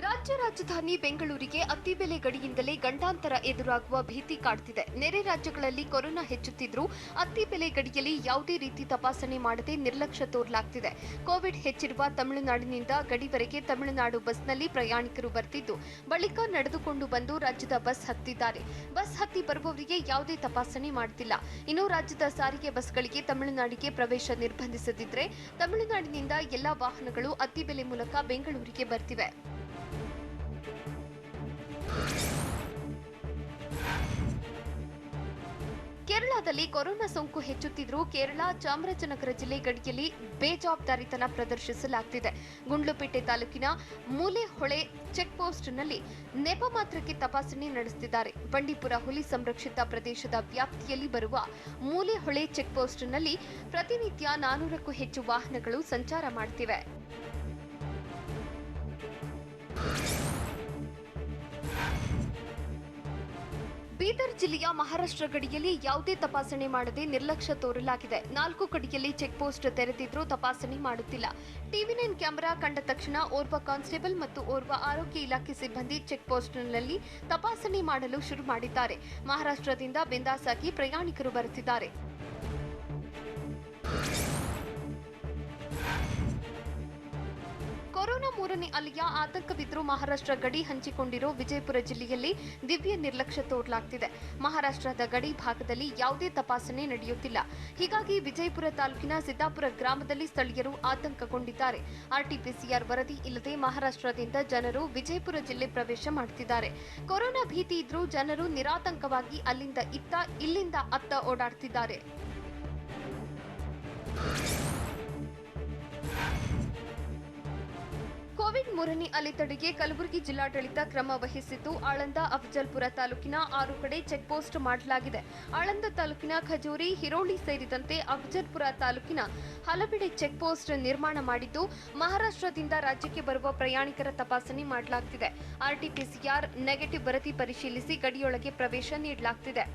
ರಾಜ್ಯ ರಾಜಧಾನಿ ಬೆಂಗಳೂರಿಗೆ ಅತ್ತಿಬೆಲೆ ಗಡಿಯಿಂದಲೇ ಗಂಡಾಂತರ ಎದುರಾಗುವ ಭೀತಿ ಕಾಡ್ತಿದೆ. ನೆರೆ ರಾಜ್ಯಗಳಲ್ಲಿ ಕೊರೋನಾ ಹೆಚ್ಚುತ್ತಿದ್ರೂ ಅತ್ತಿಬೆಲೆ ಗಡಿಯಲ್ಲಿ ಯಾವುದೇ ರೀತಿ ತಪಾಸಣೆ ಮಾಡದೆ ನಿರ್ಲಕ್ಷ್ಯ ತೋರಲಾಗ್ತಿದೆ. ಕೋವಿಡ್ ಹೆಚ್ಚಿರುವ ತಮಿಳುನಾಡಿನಿಂದ ಗಡಿವರೆಗೆ ತಮಿಳುನಾಡು ಬಸ್ನಲ್ಲಿ ಪ್ರಯಾಣಿಕರು ಬರ್ತಿದ್ದು ಬಳಿಕ ನಡೆದುಕೊಂಡು ಬಂದು ರಾಜ್ಯದ ಬಸ್ ಹತ್ತಿದ್ದಾರೆ. ಬಸ್ ಹತ್ತಿ ಬರುವವರಿಗೆ ಯಾವುದೇ ತಪಾಸಣೆ ಮಾಡುತ್ತಿಲ್ಲ. ಇನ್ನು ರಾಜ್ಯದ ಸಾರಿಗೆ ಬಸ್ಗಳಿಗೆ ತಮಿಳುನಾಡಿಗೆ ಪ್ರವೇಶ ನಿರ್ಬಂಧಿಸದಿದ್ರೆ ತಮಿಳುನಾಡಿನಿಂದ ಎಲ್ಲಾ ವಾಹನಗಳು ಅತ್ತಿಬೆಲೆ ಮೂಲಕ ಬೆಂಗಳೂರಿಗೆ ಬರ್ತಿವೆ. ಕೇರಳದಲ್ಲಿ ಕೊರೋನಾ ಸೋಂಕು ಹೆಚ್ಚುತ್ತಿದ್ರೂ ಕೇರಳ ಚಾಮರಾಜನಗರ ಜಿಲ್ಲೆ ಗಡಿಯಲ್ಲಿ ಬೇಜವಾಬ್ದಾರಿತನ ಪ್ರದರ್ಶಿಸಲಾಗುತ್ತಿದೆ. ಗುಂಡ್ಲುಪೇಟೆ ತಾಲೂಕಿನ ಮೂಲೆಹೊಳೆ ಚೆಕ್ ಪೋಸ್ಟ್ನಲ್ಲಿ ನೆಪ ಮಾತ್ರಕ್ಕೆ ತಪಾಸಣೆ ನಡೆಸುತ್ತಿದ್ದಾರೆ. ಬಂಡೀಪುರ ಹುಲಿ ಸಂರಕ್ಷಿತ ಪ್ರದೇಶದ ವ್ಯಾಪ್ತಿಯಲ್ಲಿ ಬರುವ ಮೂಲೆಹೊಳೆ ಚೆಕ್ ಪೋಸ್ಟ್ನಲ್ಲಿ ಪ್ರತಿನಿತ್ಯ 400ಕ್ಕೂ ಹೆಚ್ಚು ವಾಹನಗಳು ಸಂಚಾರ ಮಾಡುತ್ತಿವೆ. ಬೀದರ್ ಜಿಲ್ಲೆಯ ಮಹಾರಾಷ್ಟ್ರ ಗಡಿಯಲ್ಲಿ ಯಾವುದೇ ತಪಾಸಣೆ ಮಾಡದೆ ನಿರ್ಲಕ್ಷ್ಯ ತೋರಲಾಗಿದೆ. 4 ಕಡೆಯಲ್ಲಿ ಚೆಕ್ ಪೋಸ್ಟ್ ತೆರೆದಿದ್ರೂ ತಪಾಸಣೆ ಮಾಡುತ್ತಿಲ್ಲ. ಟಿವಿ9 ಕ್ಯಾಮೆರಾ ಕಂಡ ತಕ್ಷಣ ಓರ್ವ ಕಾನ್ಸ್ಟೇಬಲ್ ಮತ್ತು ಓರ್ವ ಆರೋಗ್ಯ ಇಲಾಖೆ ಸಿಬ್ಬಂದಿ ಚೆಕ್ ಪೋಸ್ಟ್ನಲ್ಲಿ ತಪಾಸಣೆ ಮಾಡಲು ಶುರು ಮಾಡಿದ್ದಾರೆ. ಮಹಾರಾಷ್ಟ್ರದಿಂದ ಬಿಂದಾಸಾಗಿ ಪ್ರಯಾಣಿಕರು ಬರುತ್ತಿದ್ದಾರೆ. ಕೊರೋನಾ 3ನೇ ಅಲೆಯ ಆತಂಕವಿದ್ರೂ ಮಹಾರಾಷ್ಟ್ರ ಗಡಿ ಹಂಚಿಕೊಂಡಿರೋ ವಿಜಯಪುರ ಜಿಲ್ಲೆಯಲ್ಲಿ ದಿವ್ಯ ನಿರ್ಲಕ್ಷ್ಯ ತೋರಲಾಗ್ತಿದೆ. ಮಹಾರಾಷ್ಟ್ರದ ಗಡಿ ಭಾಗದಲ್ಲಿ ಯಾವುದೇ ತಪಾಸಣೆ ನಡೆಯುತ್ತಿಲ್ಲ. ಹೀಗಾಗಿ ವಿಜಯಪುರ ತಾಲೂಕಿನ ಸಿದ್ದಾಪುರ ಗ್ರಾಮದಲ್ಲಿ ಸ್ಥಳೀಯರು ಆತಂಕಗೊಂಡಿದ್ದಾರೆ. ಆರ್ಟಿಪಿಸಿಆರ್ ವರದಿ ಇಲ್ಲದೆ ಮಹಾರಾಷ್ಟ್ರದಿಂದ ಜನರು ವಿಜಯಪುರ ಜಿಲ್ಲೆ ಪ್ರವೇಶ ಮಾಡುತ್ತಿದ್ದಾರೆ. ಕೊರೋನಾ ಭೀತಿ ಇದ್ರೂ ಜನರು ನಿರಾತಂಕವಾಗಿ ಅಲ್ಲಿಂದ ಇತ್ತ ಇಲ್ಲಿಂದ ಅತ್ತ ಓಡಾಡ್ತಿದ್ದಾರೆ. ಕೋವಿಡ್ 3ನೇ ಅಲೆ ತಡೆಗೆ ಕಲಬುರಗಿ ಜಿಲ್ಲಾಡಳಿತ ಕ್ರಮ ವಹಿಸಿದ್ದು ಆಳಂದ ಅಫಜಲ್ಪುರ ತಾಲೂಕಿನ 6 ಕಡೆ ಚೆಕ್ ಪೋಸ್ಟ್ ಮಾಡಲಾಗಿದೆ. ಆಳಂದ ತಾಲೂಕಿನ ಖಜೂರಿ, ಹಿರೋಳಿ ಸೇರಿದಂತೆ ಅಫಜಲ್ಪುರ ತಾಲೂಕಿನ ಹಲವೆಡೆ ಚೆಕ್ ಪೋಸ್ಟ್ ನಿರ್ಮಾಣ ಮಾಡಿದ್ದು ಮಹಾರಾಷ್ಟ್ರದಿಂದ ರಾಜ್ಯಕ್ಕೆ ಬರುವ ಪ್ರಯಾಣಿಕರ ತಪಾಸಣೆ ಮಾಡಲಾಗುತ್ತಿದೆ. ಆರ್ಟಿಪಿಸಿಆರ್ ನೆಗೆಟಿವ್ ವರದಿ ಪರಿಶೀಲಿಸಿ ಗಡಿಯೊಳಗೆ ಪ್ರವೇಶ ನೀಡಲಾಗುತ್ತಿದೆ.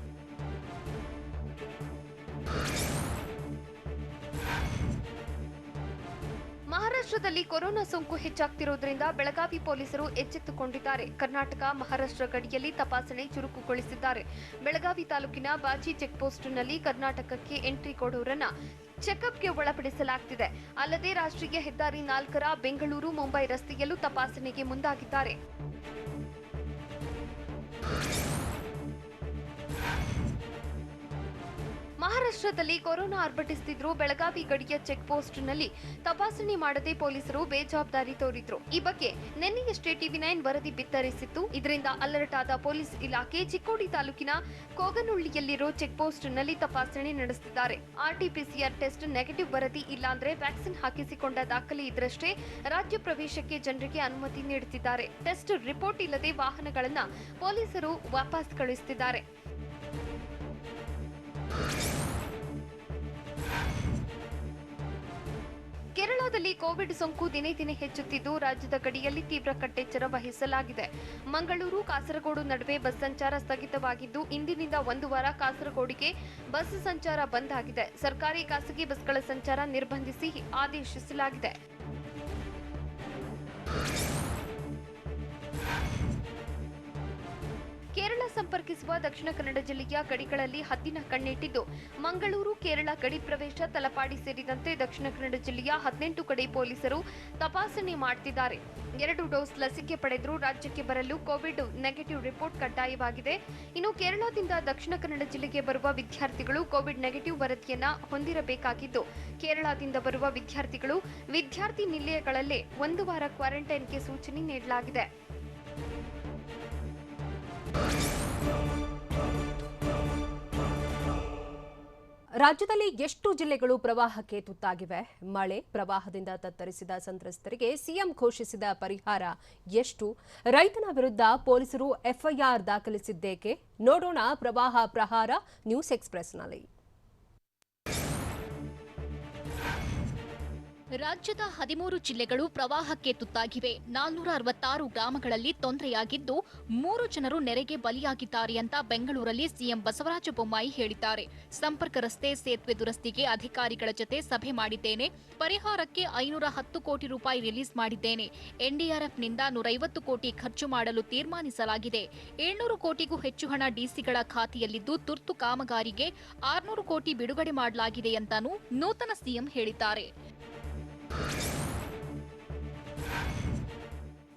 ಮಹಾರಾಷ್ಟ್ರದಲ್ಲಿ ಕೊರೋನಾ ಸೋಂಕು ಹೆಚ್ಚಾಗ್ತಿರೋದ್ರಿಂದ ಬೆಳಗಾವಿ ಪೊಲೀಸರು ಎಚ್ಚೆತ್ತುಕೊಂಡಿದ್ದಾರೆ. ಕರ್ನಾಟಕ ಮಹಾರಾಷ್ಟ್ರ ಗಡಿಯಲ್ಲಿ ತಪಾಸಣೆ ಚುರುಕುಗೊಳಿಸಿದ್ದಾರೆ. ಬೆಳಗಾವಿ ತಾಲೂಕಿನ ಬಾಚಿ ಚೆಕ್ ಪೋಸ್ಟ್ನಲ್ಲಿ ಕರ್ನಾಟಕಕ್ಕೆ ಎಂಟ್ರಿ ಕೊಡೋರನ್ನ ಚೆಕ್ಅಪ್ಗೆ ಒಳಪಡಿಸಲಾಗುತ್ತಿದೆ. ಅಲ್ಲದೆ ರಾಷ್ಟ್ರೀಯ ಹೆದ್ದಾರಿ 4ರ ಬೆಂಗಳೂರು ಮುಂಬೈ ರಸ್ತೆಯಲ್ಲೂ ತಪಾಸಣೆಗೆ ಮುಂದಾಗಿದ್ದಾರೆ. ಮಹಾರಾಷ್ಟ್ರದಲ್ಲಿ ಕೊರೋನಾ ಆರ್ಭಟಿಸುತ್ತಿದ್ದರೂ ಬೆಳಗಾವಿ ಗಡಿಯ ಚೆಕ್ ಪೋಸ್ಟ್ನಲ್ಲಿ ತಪಾಸಣೆ ಮಾಡದೆ ಪೊಲೀಸರು ಬೇಜವಾಬ್ದಾರಿ ತೋರಿದ್ರು. ಈ ಬಗ್ಗೆ ನಿನ್ನೆಯಷ್ಟೇ ಟಿವಿ9 ವರದಿ ಬಿತ್ತರಿಸಿತ್ತು. ಇದರಿಂದ ಅಲರ್ಟ್ ಆದ ಪೊಲೀಸ್ ಇಲಾಖೆ ಚಿಕ್ಕೋಡಿ ತಾಲೂಕಿನ ಕೋಗನಹಳ್ಳಿಯಲ್ಲಿರೋ ಚೆಕ್ ಪೋಸ್ಟ್ನಲ್ಲಿ ತಪಾಸಣೆ ನಡೆಸುತ್ತಿದ್ದಾರೆ. ಆರ್ಟಿಪಿಸಿಆರ್ ಟೆಸ್ಟ್ ನೆಗೆಟಿವ್ ವರದಿ ಇಲ್ಲಾಂದ್ರೆ ವ್ಯಾಕ್ಸಿನ್ ಹಾಕಿಸಿಕೊಂಡ ದಾಖಲೆ ಇದ್ರಷ್ಟೇ ರಾಜ್ಯ ಪ್ರವೇಶಕ್ಕೆ ಜನರಿಗೆ ಅನುಮತಿ ನೀಡುತ್ತಿದ್ದಾರೆ. ಟೆಸ್ಟ್ ರಿಪೋರ್ಟ್ ಇಲ್ಲದೆ ವಾಹನಗಳನ್ನ ಪೊಲೀಸರು ವಾಪಸ್ ಕಳುಹಿಸುತ್ತಿದ್ದಾರೆ. ಕೇರಳದಲ್ಲಿ ಕೋವಿಡ್ ಸೋಂಕು ದಿನೇ ದಿನೇ ಹೆಚ್ಚುತ್ತಿದ್ದು ರಾಜ್ಯದ ಗಡಿಯಲ್ಲಿ ತೀವ್ರ ಕಟ್ಟೆಚ್ಚರ ವಹಿಸಲಾಗಿದೆ. ಮಂಗಳೂರು ಕಾಸರಗೋಡು ನಡುವೆ ಬಸ್ ಸಂಚಾರ ಸ್ಥಗಿತವಾಗಿದ್ದು ಇಂದಿನಿಂದ 1 ವಾರ ಕಾಸರಗೋಡಿಗೆ ಬಸ್ ಸಂಚಾರ ಬಂದ್ ಆಗಿದೆ. ಸರ್ಕಾರಿ ಖಾಸಗಿ ಬಸ್ಗಳ ಸಂಚಾರ ನಿರ್ಬಂಧಿಸಿ ಆದೇಶಿಸಲಾಗಿದೆ. ಕೇರಳ ಸಂಪರ್ಕಿಸುವ ದಕ್ಷಿಣ ಕನ್ನಡ ಜಿಲ್ಲೆಯ ಗಡಿಗಳಲ್ಲಿ ಹದ್ದಿನ ಕಣ್ಣಿಟ್ಟಿದ್ದು ಮಂಗಳೂರು ಕೇರಳ ಗಡಿ ಪ್ರವೇಶ, ತಲಪಾಡಿ ಸೇರಿದಂತೆ ದಕ್ಷಿಣ ಕನ್ನಡ ಜಿಲ್ಲೆಯ 18 ಕಡೆ ಪೊಲೀಸರು ತಪಾಸಣೆ ಮಾಡುತ್ತಿದ್ದಾರೆ. 2 ಡೋಸ್ ಲಸಿಕೆ ಪಡೆದರೂ ರಾಜ್ಯಕ್ಕೆ ಬರಲು ಕೋವಿಡ್ ನೆಗೆಟಿವ್ ರಿಪೋರ್ಟ್ ಕಡ್ಡಾಯವಾಗಿದೆ. ಇನ್ನು ಕೇರಳದಿಂದ ದಕ್ಷಿಣ ಕನ್ನಡ ಜಿಲ್ಲೆಗೆ ಬರುವ ವಿದ್ಯಾರ್ಥಿಗಳು ಕೋವಿಡ್ ನೆಗೆಟಿವ್ ವರದಿಯನ್ನ ಹೊಂದಿರಬೇಕಾಗಿದ್ದು ಕೇರಳದಿಂದ ಬರುವ ವಿದ್ಯಾರ್ಥಿಗಳು ವಿದ್ಯಾರ್ಥಿ ನಿಲಯಗಳಲ್ಲೇ 1 ವಾರ ಕ್ವಾರಂಟೈನ್ಗೆ ಸೂಚನೆ ನೀಡಲಾಗಿದೆ. ರಾಜ್ಯದಲ್ಲಿ ಎಷ್ಟು ಜಿಲ್ಲೆಗಳು ಪ್ರವಾಹಕ್ಕೆ ತುತ್ತಾಗಿವೆ? ಮಳೆ ಪ್ರವಾಹದಿಂದ ತತ್ತರಿಸಿದ ಸಂತ್ರಸ್ತರಿಗೆ ಸಿಎಂ ಘೋಷಿಸಿದ ಪರಿಹಾರ ಎಷ್ಟು? ರೈತನ ವಿರುದ್ಧ ಪೊಲೀಸರು ಎಫ್ಐಆರ್ ದಾಖಲಿಸಿದ್ದೇಕೆ? ನೋಡೋಣ ಪ್ರವಾಹ ಪ್ರಹಾರ ನ್ಯೂಸ್ ಎಕ್ಸ್‌ಪ್ರೆಸ್‌ನಲ್ಲಿ. ರಾಜ್ಯದ 13 ಜಿಲ್ಲೆಗಳು ಪ್ರವಾಹಕ್ಕೆ ತುತ್ತಾಗಿವೆ. 466 ಗ್ರಾಮಗಳಲ್ಲಿ ತೊಂದರೆಯಾಗಿದ್ದು 3 ಜನರು ನೆರೆಗೆ ಬಲಿಯಾಗಿದ್ದಾರೆ ಅಂತ ಬೆಂಗಳೂರಲ್ಲಿ ಸಿಎಂ ಬಸವರಾಜ ಬೊಮ್ಮಾಯಿ ಹೇಳಿದ್ದಾರೆ. ಸಂಪರ್ಕ ರಸ್ತೆ, ಸೇತುವೆ ದುರಸ್ತಿಗೆ ಅಧಿಕಾರಿಗಳ ಜತೆ ಸಭೆ ಮಾಡಿದ್ದೇನೆ. ಪರಿಹಾರಕ್ಕೆ 510 ಕೋಟಿ ರೂಪಾಯಿ ರಿಲೀಸ್ ಮಾಡಿದ್ದೇನೆ. ಎನ್ಡಿಆರ್ಎಫ್ನಿಂದ 150 ಕೋಟಿ ಖರ್ಚು ಮಾಡಲು ತೀರ್ಮಾನಿಸಲಾಗಿದೆ. 700 ಕೋಟಿಗೂ ಹೆಚ್ಚು ಹಣ ಡಿಸಿಗಳ ಖಾತೆಯಲ್ಲಿದ್ದು ತುರ್ತು ಕಾಮಗಾರಿಗೆ 600 ಕೋಟಿ ಬಿಡುಗಡೆ ಮಾಡಲಾಗಿದೆ ಅಂತಾನೂ ನೂತನ ಸಿಎಂ ಹೇಳಿದ್ದಾರೆ.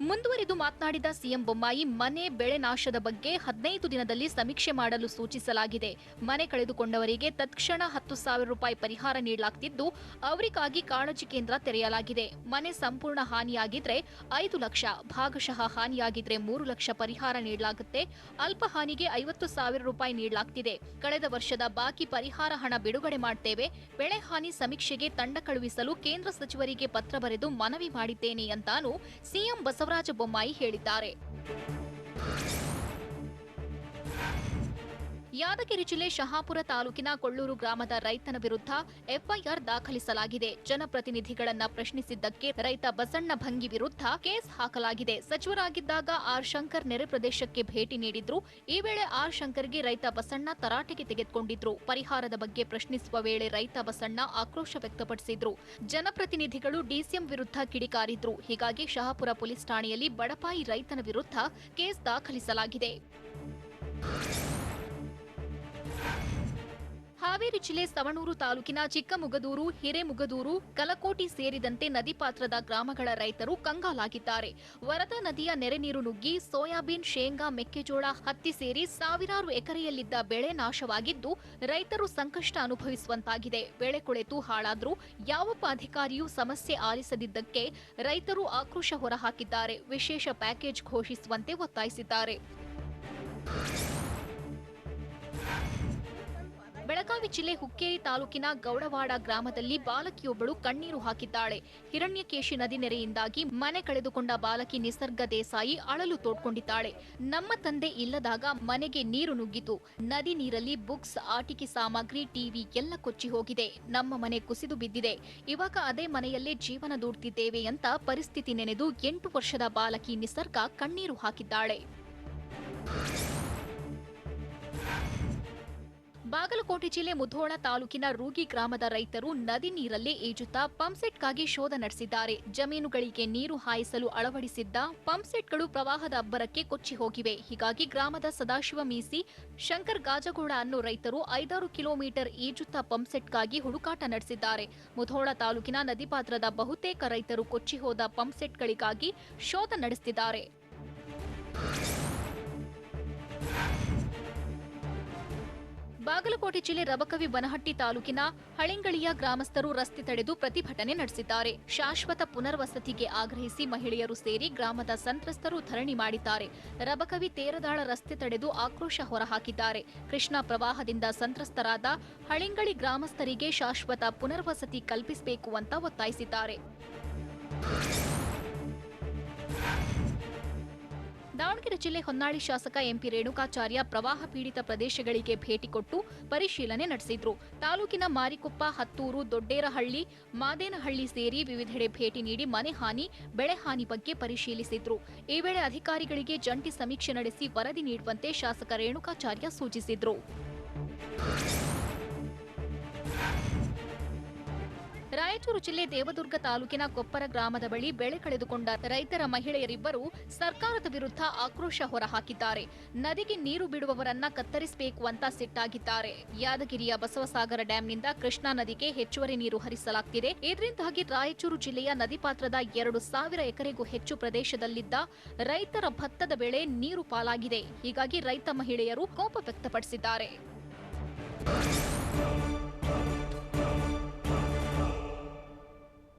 ಮುಂದುವರಿದು ಮಾತನಾಡಿದ ಸಿಎಂ ಬೊಮ್ಮಾಯಿ, ಮನೆ ಬೆಳೆ ನಾಶದ ಬಗ್ಗೆ 15 ದಿನದಲ್ಲಿ ಸಮೀಕ್ಷೆ ಮಾಡಲು ಸೂಚಿಸಲಾಗಿದೆ. ಮನೆ ಕಳೆದುಕೊಂಡವರಿಗೆ ತತ್ಕ್ಷಣ 10,000 ರೂಪಾಯಿ ಪರಿಹಾರ ನೀಡಲಾಗುತ್ತಿದ್ದು ಅವರಿಗಾಗಿ ಕಾಳಜಿ ಕೇಂದ್ರ ತೆರೆಯಲಾಗಿದೆ. ಮನೆ ಸಂಪೂರ್ಣ ಹಾನಿಯಾಗಿದ್ರೆ 5 ಲಕ್ಷ, ಭಾಗಶಃ ಹಾನಿಯಾಗಿದ್ರೆ 3 ಲಕ್ಷ ಪರಿಹಾರ ನೀಡಲಾಗುತ್ತೆ. ಅಲ್ಪ ಹಾನಿಗೆ 50,000 ರೂಪಾಯಿ ನೀಡಲಾಗುತ್ತಿದೆ. ಕಳೆದ ವರ್ಷದ ಬಾಕಿ ಪರಿಹಾರ ಹಣ ಬಿಡುಗಡೆ ಮಾಡ್ತೇವೆ. ಬೆಳೆ ಹಾನಿ ಸಮೀಕ್ಷೆಗೆ ತಂಡ ಕಳುಹಿಸಲು ಕೇಂದ್ರ ಸಚಿವರಿಗೆ ಪತ್ರ ಬರೆದು ಮನವಿ ಮಾಡಿದ್ದೇನೆ ಅಂತಾನೂ ಸಿಎಂ ಬಸವರಾಜ ಬೊಮ್ಮಾಯಿ ಹೇಳಿದ್ದಾರೆ. ಯಾದಗಿರಿ ಜಿಲ್ಲೆ ಶಹಾಪುರ ತಾಲೂಕಿನ ಕೊಳ್ಳೂರು ಗ್ರಾಮದ ರೈತನ ವಿರುದ್ಧ ಎಫ್ಐಆರ್ ದಾಖಲಿಸಲಾಗಿದೆ. ಜನಪ್ರತಿನಿಧಿಗಳನ್ನ ಪ್ರಶ್ನಿಸಿದ್ದಕ್ಕೆ ರೈತ ಬಸಣ್ಣ ಭಂಗಿ ವಿರುದ್ಧ ಕೇಸ್ ಹಾಕಲಾಗಿದೆ. ಸಚಿವರಾಗಿದ್ದಾಗ ಆರ್ ಶಂಕರ್ ನೆರೆ ಪ್ರದೇಶಕ್ಕೆ ಭೇಟಿ ನೀಡಿದ್ರು. ಈ ವೇಳೆ ಆರ್ ಶಂಕರ್ಗೆ ರೈತ ಬಸಣ್ಣ ತರಾಟೆಗೆ ತೆಗೆದುಕೊಂಡಿದ್ರು. ಪರಿಹಾರದ ಬಗ್ಗೆ ಪ್ರಶ್ನಿಸುವ ವೇಳೆ ರೈತ ಬಸಣ್ಣ ಆಕ್ರೋಶ ವ್ಯಕ್ತಪಡಿಸಿದ್ರು. ಜನಪ್ರತಿನಿಧಿಗಳು ಡಿಸಿಎಂ ವಿರುದ್ಧ ಕಿಡಿಕಾರಿದ್ರು. ಹೀಗಾಗಿ ಶಹಾಪುರ ಪೊಲೀಸ್ ಠಾಣೆಯಲ್ಲಿ ಬಡಪಾಯಿ ರೈತನ ವಿರುದ್ಧ ಕೇಸ್ ದಾಖಲಿಸಲಾಗಿದೆ. ಹಾವೇರಿ ಜಿಲ್ಲೆ ಸವಣೂರು ತಾಲೂಕಿನ ಚಿಕ್ಕಮುಗದೂರು, ಹಿರೇಮುಗದೂರು, ಕಲಕೋಟಿ ಸೇರಿದಂತೆ ನದಿ ಪಾತ್ರದ ಗ್ರಾಮಗಳ ರೈತರು ಕಂಗಾಲಾಗಿದ್ದಾರೆ. ವರದಾ ನದಿಯ ನೆರೆ ನೀರು ನುಗ್ಗಿ ಸೋಯಾಬೀನ್, ಶೇಂಗಾ, ಮೆಕ್ಕೆಜೋಳ, ಹತ್ತಿ ಸೇರಿ ಸಾವಿರಾರು ಎಕರೆಯಲ್ಲಿದ್ದ ಬೆಳೆ ನಾಶವಾಗಿದ್ದು ರೈತರು ಸಂಕಷ್ಟ ಅನುಭವಿಸುವಂತಾಗಿದೆ. ಬೆಳೆ ಕೊಳೆತು ಹಾಳಾದ್ರೂ ಯಾವೊಬ್ಬ ಅಧಿಕಾರಿಯೂ ಸಮಸ್ಯೆ ಆಲಿಸದಿದ್ದಕ್ಕೆ ರೈತರು ಆಕ್ರೋಶ ಹೊರಹಾಕಿದ್ದಾರೆ. ವಿಶೇಷ ಪ್ಯಾಕೇಜ್ ಘೋಷಿಸುವಂತೆ ಒತ್ತಾಯಿಸಿದ್ದಾರೆ. ಬೆಳಗಾವಿ ಜಿಲ್ಲೆ ಹುಕ್ಕೇರಿ ತಾಲೂಕಿನ ಗೌಡವಾಡ ಗ್ರಾಮದಲ್ಲಿ ಬಾಲಕಿಯೊಬ್ಬಳು ಕಣ್ಣೀರು ಹಾಕಿದ್ದಾಳೆ. ಹಿರಣ್ಯಕೇಶಿ ನದಿ ನೆರೆಯಿಂದಾಗಿ ಮನೆ ಕಳೆದುಕೊಂಡ ಬಾಲಕಿ ನಿಸರ್ಗ ದೇಸಾಯಿ ಅಳಲು ತೋಡ್ಕೊಂಡಿದ್ದಾಳೆ. ನಮ್ಮ ತಂದೆ ಇಲ್ಲದಾಗ ಮನೆಗೆ ನೀರು ನುಗ್ಗಿತು. ನದಿ ನೀರಲ್ಲಿ ಬುಕ್ಸ್, ಆಟಿಕೆ ಸಾಮಗ್ರಿ, ಟಿವಿ ಎಲ್ಲ ಕೊಚ್ಚಿ ಹೋಗಿದೆ. ನಮ್ಮ ಮನೆ ಕುಸಿದು ಬಿದ್ದಿದೆ. ಇವಾಗ ಅದೇ ಮನೆಯಲ್ಲೇ ಜೀವನ ದೂಡ್ತಿದ್ದೇವೆ ಅಂತ ಪರಿಸ್ಥಿತಿ ನೆನೆದು 8 ವರ್ಷದ ಬಾಲಕಿ ನಿಸರ್ಗ ಕಣ್ಣೀರು ಹಾಕಿದ್ದಾಳೆ. ಬಾಗಲಕೋಟೆ ಜಿಲ್ಲೆ ಮುಧೋಳ ತಾಲೂಕಿನ ರೂಗಿ ಗ್ರಾಮದ ರೈತರು ನದಿ ನೀರಲ್ಲೇ ಈಜುತ್ತಾ ಪಂಪ್ಸೆಟ್ಗಾಗಿ ಶೋಧ ನಡೆಸಿದ್ದಾರೆ. ಜಮೀನುಗಳಿಗೆ ನೀರು ಹಾಯಿಸಲು ಅಳವಡಿಸಿದ್ದ ಪಂಪ್ಸೆಟ್ಗಳು ಪ್ರವಾಹದ ಅಬ್ಬರಕ್ಕೆ ಕೊಚ್ಚಿ ಹೋಗಿವೆ. ಹೀಗಾಗಿ ಗ್ರಾಮದ ಸದಾಶಿವ ಮೀಸಿ, ಶಂಕರ್ ಗಾಜಗೋಳ ಅನ್ನೋ ರೈತರು 5-6 ಕಿಲೋಮೀಟರ್ ಈಜುತ್ತಾ ಪಂಪ್ಸೆಟ್ಗಾಗಿ ಹುಡುಕಾಟ ನಡೆಸಿದ್ದಾರೆ. ಮುಧೋಳ ತಾಲೂಕಿನ ನದಿ ಪಾತ್ರದ ಬಹುತೇಕ ರೈತರು ಕೊಚ್ಚಿ ಹೋದ ಪಂಪ್ಸೆಟ್ಗಳಿಗಾಗಿ ಶೋಧ ನಡೆಸುತ್ತಿದ್ದಾರೆ. ಬಾಗಲಕೋಟೆ ಜಿಲ್ಲೆ ರಬಕವಿ ಬನಹಟ್ಟಿ ತಾಲೂಕಿನ ಹಳಿಂಗಳಿಯ ಗ್ರಾಮಸ್ಥರು ರಸ್ತೆ ತಡೆದು ಪ್ರತಿಭಟನೆ ನಡೆಸಿದ್ದಾರೆ. ಶಾಶ್ವತ ಪುನರ್ವಸತಿಗೆ ಆಗ್ರಹಿಸಿ ಮಹಿಳೆಯರು ಸೇರಿ ಗ್ರಾಮದ ಸಂತ್ರಸ್ತರು ಧರಣಿ ಮಾಡಿದ್ದಾರೆ. ರಬಕವಿ ತೇರದಾಳ ರಸ್ತೆ ತಡೆದು ಆಕ್ರೋಶ ಹೊರಹಾಕಿದ್ದಾರೆ. ಕೃಷ್ಣಾ ಪ್ರವಾಹದಿಂದ ಸಂತ್ರಸ್ತರಾದ ಹಳಿಂಗಳಿ ಗ್ರಾಮಸ್ಥರಿಗೆ ಶಾಶ್ವತ ಪುನರ್ವಸತಿ ಕಲ್ಪಿಸಬೇಕು ಅಂತ ಒತ್ತಾಯಿಸಿದ್ದಾರೆ. ದಾವಣಗೆರೆ ಜಿಲ್ಲೆ ಹೊನ್ನಾಳಿ ಶಾಸಕ ಎಂಪಿ ರೇಣುಕಾಚಾರ್ಯ ಪ್ರವಾಹ ಪೀಡಿತ ಪ್ರದೇಶಗಳಿಗೆ ಭೇಟಿ ಕೊಟ್ಟು ಪರಿಶೀಲನೆ ನಡೆಸಿದ್ರು. ತಾಲೂಕಿನ ಮಾರಿಕೊಪ್ಪ, ಹತ್ತೂರು, ದೊಡ್ಡೇರಹಳ್ಳಿ, ಮಾದೇನಹಳ್ಳಿ ಸೇರಿ ವಿವಿಧೆಡೆ ಭೇಟಿ ನೀಡಿ ಮನೆ ಹಾನಿ, ಬೆಳೆ ಹಾನಿ ಬಗ್ಗೆ ಪರಿಶೀಲಿಸಿದ್ರು. ಈ ವೇಳೆ ಅಧಿಕಾರಿಗಳಿಗೆ ಜಂಟಿ ಸಮೀಕ್ಷೆ ನಡೆಸಿ ವರದಿ ನೀಡುವಂತೆ ಶಾಸಕ ರೇಣುಕಾಚಾರ್ಯ ಸೂಚಿಸಿದ್ರು. ರಾಯಚೂರು ಜಿಲ್ಲೆ ದೇವದುರ್ಗ ತಾಲೂಕಿನ ಕೊಪ್ಪರ ಗ್ರಾಮದ ಬಳಿ ಬೆಳೆ ಕಳೆದುಕೊಂಡ ರೈತರ ಮಹಿಳೆಯರಿಬ್ಬರು ಸರ್ಕಾರದ ವಿರುದ್ಧ ಆಕ್ರೋಶ ಹೊರಹಾಕಿದ್ದಾರೆ. ನದಿಗೆ ನೀರು ಬಿಡುವವರನ್ನ ಕತ್ತರಿಸಬೇಕು ಅಂತ ಸಿಟ್ಟಾಗಿದ್ದಾರೆ. ಯಾದಗಿರಿಯ ಬಸವಸಾಗರ ಡ್ಯಾಂನಿಂದ ಕೃಷ್ಣಾ ನದಿಗೆ ಹೆಚ್ಚುವರಿ ನೀರು ಹರಿಸಲಾಗುತ್ತಿದೆ. ಇದರಿಂದಾಗಿ ರಾಯಚೂರು ಜಿಲ್ಲೆಯ ನದಿ ಪಾತ್ರದ 2,000 ಎಕರೆಗೂ ಹೆಚ್ಚು ಪ್ರದೇಶದಲ್ಲಿದ್ದ ರೈತರ ಭತ್ತದ ಬೆಳೆ ನೀರು ಪಾಲಾಗಿದೆ. ಹೀಗಾಗಿ ರೈತ ಮಹಿಳೆಯರು ಕೋಪ ವ್ಯಕ್ತಪಡಿಸಿದ್ದಾರೆ.